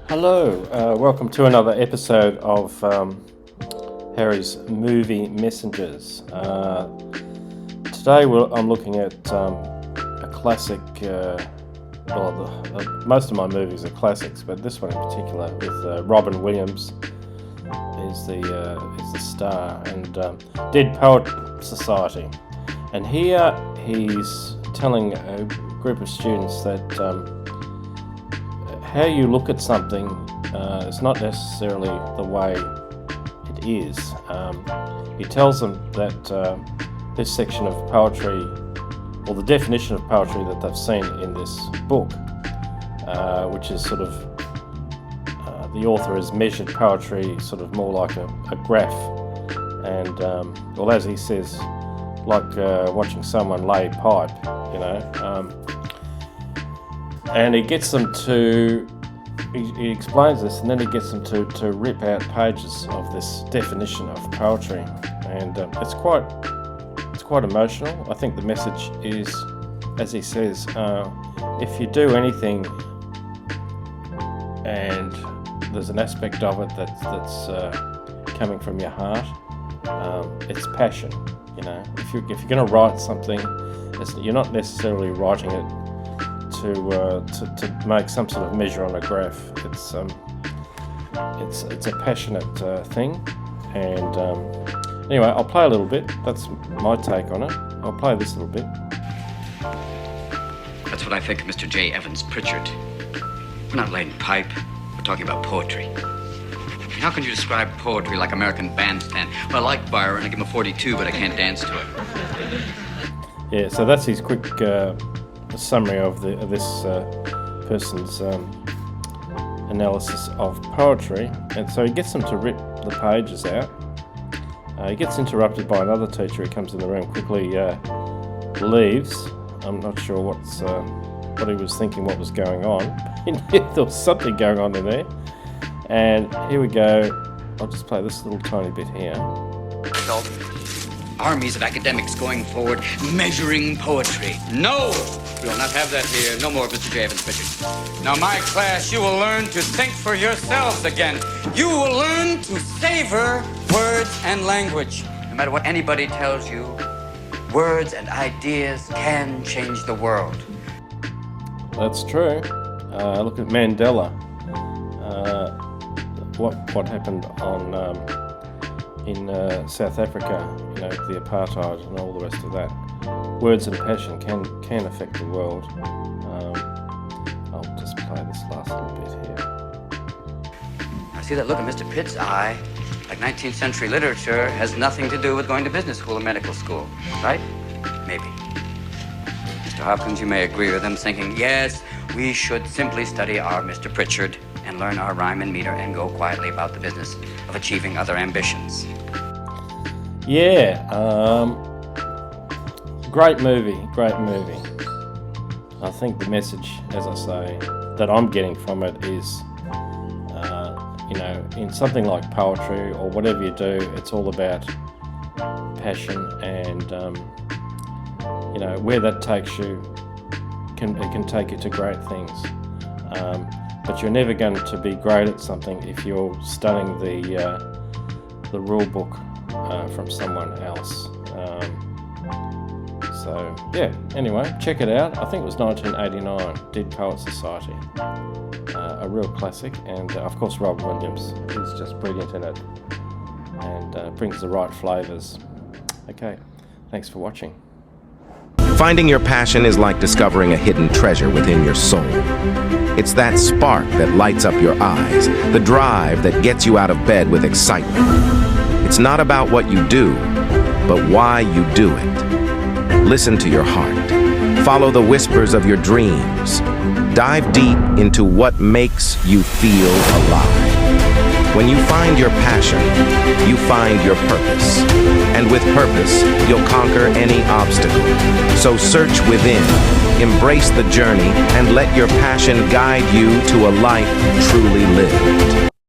Hello, welcome to another episode of Harry's Movie Messengers. Today I'm looking at a classic, most of my movies are classics, but this one in particular with Robin Williams is the star, and Dead Poet Society. And here he's telling a group of students that how you look at something is not necessarily the way it is. He tells them that this section of poetry, or the definition of poetry that they've seen in this book, which is sort of, the author has measured poetry sort of more like a graph, and, well, as he says, like watching someone lay pipe, you know. And he gets them to, he explains this, and then he gets them to rip out pages of this definition of poetry, and it's quite emotional. I think the message is, as he says, if you do anything and there's an aspect of it that's coming from your heart, it's passion. You know, if you're going to write something, you're not necessarily writing it to make some sort of measure on a graph. It's a passionate thing, and anyway, I'll play a little bit. That's my take on it. I'll play this little bit. That's what I think of Mr. J. Evans Pritchard. We're not laying pipe. We're talking about poetry. How can you describe poetry like American Bandstand? Well, I like Byron. I give him a 42, but I can't dance to it. Yeah, so that's his quick summary of this person's analysis of poetry. And so he gets them to rip the pages out. He gets interrupted by another teacher who comes in the room, quickly leaves. I'm not sure what he was thinking, what was going on. There was something going on in there. And here we go. I'll just play this little tiny bit here. Armies of academics going forward, measuring poetry. No! We will not have that here. No more, Mr. J. Evans Pritchard. Now, my class, you will learn to think for yourselves again. You will learn to savor words and language. No matter what anybody tells you, words and ideas can change the world. That's true. Look at Mandela. What happened in South Africa, you know, the apartheid and all the rest of that. Words and passion can affect the world. I'll just play this last little bit here. I see that look in Mr. Pitt's eye, like 19th century literature has nothing to do with going to business school or medical school, right? Maybe. Mr. Hopkins, you may agree with him, thinking, yes, we should simply study our Mr. Pritchard and learn our rhyme and meter and go quietly about the business of achieving other ambitions. Yeah, great movie. I think the message, as I say, that I'm getting from it is, you know, in something like poetry or whatever you do, it's all about passion, and you know, where that takes you it can take you to great things. But you're never going to be great at something if you're studying the rule book from someone else. So yeah, anyway, check it out. I think it was 1989, Dead Poet Society. A real classic, and of course Robin Williams is just brilliant in it, and brings the right flavours. Okay, thanks for watching. Finding your passion is like discovering a hidden treasure within your soul. It's that spark that lights up your eyes, the drive that gets you out of bed with excitement. It's not about what you do, but why you do it. Listen to your heart. Follow the whispers of your dreams. Dive deep into what makes you feel alive. When you find your passion, you find your purpose. And with purpose, you'll conquer any obstacle. So search within, embrace the journey, and let your passion guide you to a life truly